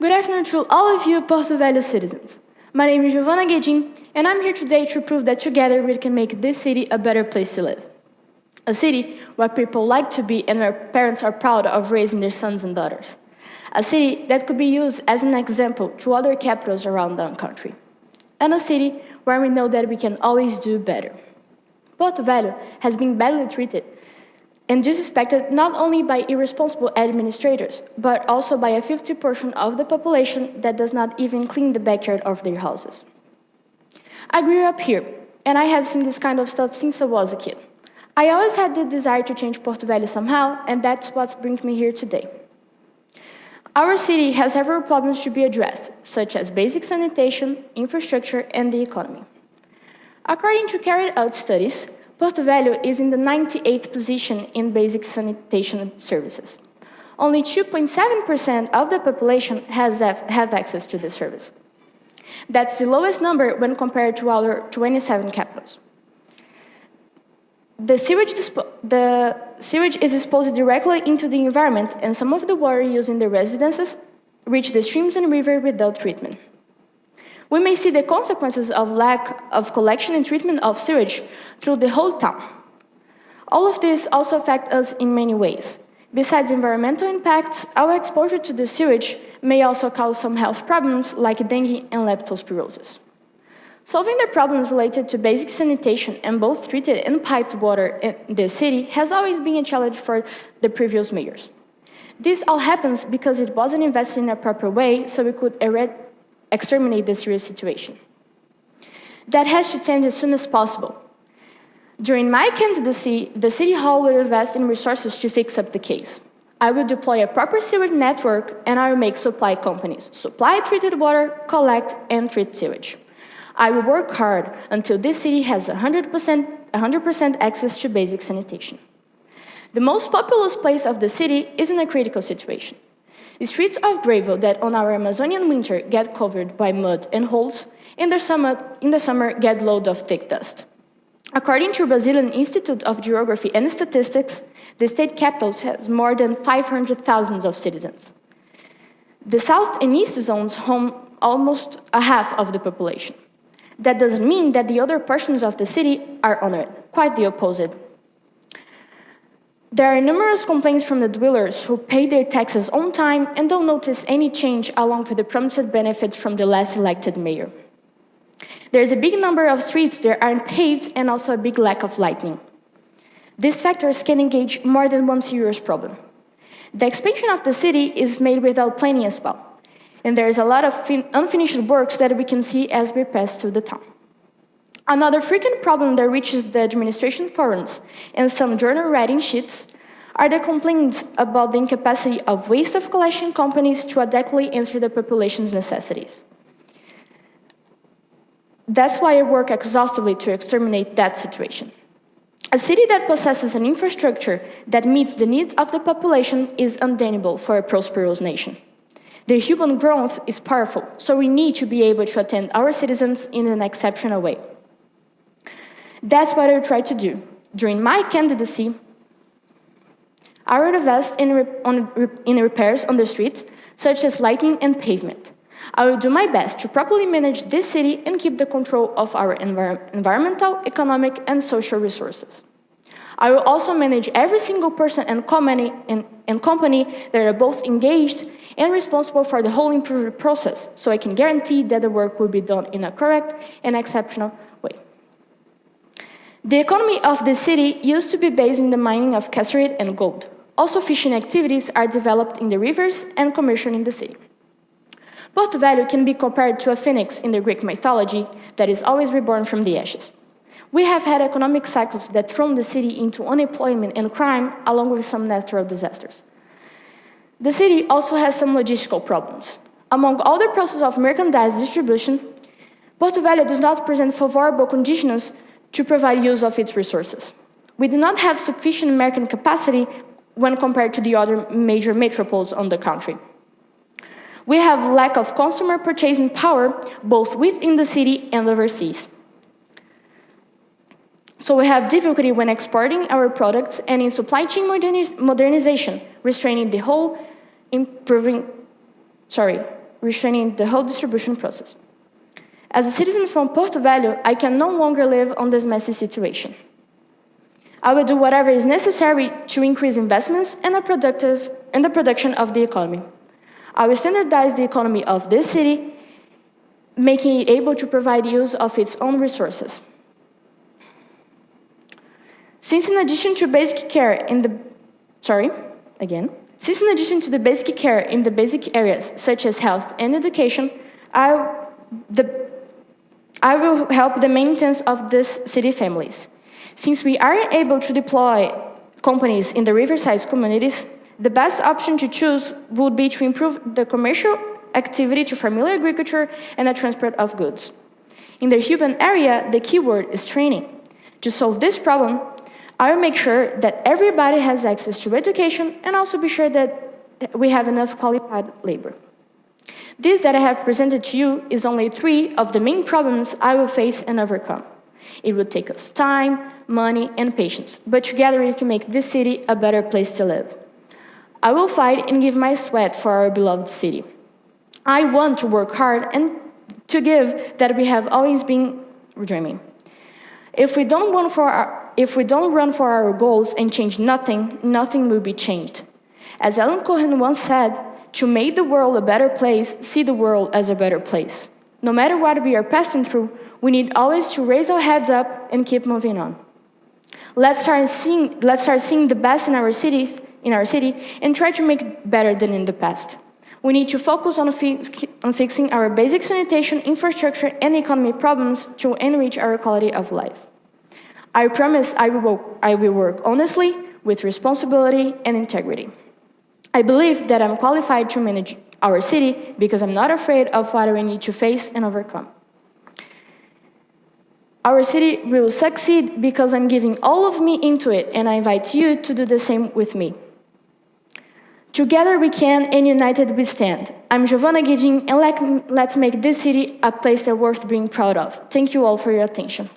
Good afternoon to all of you Porto Velho citizens. My name is Giovanna, and I'm here today to prove that together we can make this city a better place to live. A city where people like to be and where parents are proud of raising their sons and daughters. A city that could be used as an example to other capitals around the country. And a city where we know that we can always do better. Porto Velho has been badly treated and disrespected not only by irresponsible administrators, but also by a 50% of the population that does not even clean the backyard of their houses. I grew up here, and I have seen this kind of stuff since I was a kid. I always had the desire to change Porto Velho somehow, and that's what brings me here today. Our city has several problems to be addressed, such as basic sanitation, infrastructure, and the economy. According to carried out studies, Porto Velho is in the 98th position in basic sanitation services. Only 2.7% of the population have access to this service. That's the lowest number when compared to our 27 capitals. The sewage is disposed directly into the environment, and some of the water used in the residences reach the streams and rivers without treatment. We may see the consequences of lack of collection and treatment of sewage through the whole town. All of this also affects us in many ways. Besides environmental impacts, our exposure to the sewage may also cause some health problems like dengue and leptospirosis. Solving the problems related to basic sanitation and both treated and piped water in the city has always been a challenge for the previous mayors. This all happens because it wasn't invested in a proper way so we could exterminate this serious situation. That has to change as soon as possible. During my candidacy, the City Hall will invest in resources to fix up the case. I will deploy a proper sewage network and I will make supply companies supply treated water, collect, and treat sewage. I will work hard until this city has 100% access to basic sanitation. The most populous place of the city is in a critical situation. The streets of gravel that on our Amazonian winter get covered by mud and holes, in the summer get loads of thick dust. According to Brazilian Institute of Geography and Statistics, the state capital has more than 500,000 of citizens. The south and east zones home almost a half of the population. That doesn't mean that the other portions of the city are honored, quite the opposite. There are numerous complaints from the dwellers who pay their taxes on time and don't notice any change along with the promised benefits from the last elected mayor. There's a big number of streets that aren't paved and also a big lack of lighting. These factors can engage more than one serious problem. The expansion of the city is made without planning as well, and there is a lot of unfinished works that we can see as we pass through the town. Another frequent problem that reaches the administration forums and some journal writing sheets are the complaints about the incapacity of waste of collection companies to adequately answer the population's necessities. That's why I work exhaustively to exterminate that situation. A city that possesses an infrastructure that meets the needs of the population is undeniable for a prosperous nation. The human growth is powerful, so we need to be able to attend our citizens in an exceptional way. That's what I will try to do. During my candidacy, I will invest in repairs on the streets, such as lighting and pavement. I will do my best to properly manage this city and keep the control of our environmental, economic, and social resources. I will also manage every single person and company that are both engaged and responsible for the whole improvement process, so I can guarantee that the work will be done in a correct and exceptional way. The economy of the city used to be based in the mining of cassiterite and gold. Also, fishing activities are developed in the rivers and commercial in the city. Porto Velho can be compared to a phoenix in the Greek mythology that is always reborn from the ashes. We have had economic cycles that throw the city into unemployment and crime, along with some natural disasters. The city also has some logistical problems. Among all the processes of merchandise distribution, Porto Velho does not present favorable conditions to provide use of its resources. We do not have sufficient American capacity when compared to the other major metropoles on the country. We have lack of consumer purchasing power, both within the city and overseas. So we have difficulty when exporting our products and in supply chain modernization, restraining the whole restraining the whole distribution process. As a citizen from Porto Velho, I can no longer live on this messy situation. I will do whatever is necessary to increase investments and the production of the economy. I will standardize the economy of this city, making it able to provide use of its own resources. Since in addition to basic care in the basic care in the basic areas such as health and education, I will help the maintenance of these city families. Since we aren't able to deploy companies in the riverside communities, the best option to choose would be to improve the commercial activity to familiar agriculture and the transport of goods. In the urban area, the key word is training. To solve this problem, I will make sure that everybody has access to education and also be sure that we have enough qualified labor. This that I have presented to you is only 3 of the main problems I will face and overcome. It will take us time, money, and patience, but together we can make this city a better place to live. I will fight and give my sweat for our beloved city. I want to work hard and to give that we have always been dreaming. If we don't run for our goals and change nothing, nothing will be changed. As Ellen Cohen once said, to make the world a better place, see the world as a better place. No matter what we are passing through, we need always to raise our heads up and keep moving on. Let's start seeing the best in our city, and try to make it better than in the past. We need to focus on fixing our basic sanitation, infrastructure, and economy problems to enrich our quality of life. I promise I will work honestly, with responsibility and integrity. I believe that I'm qualified to manage our city because I'm not afraid of what we need to face and overcome. Our city will succeed because I'm giving all of me into it, and I invite you to do the same with me. Together we can, and united we stand. I'm Giovanna and let's make this city a place that's worth being proud of. Thank you all for your attention.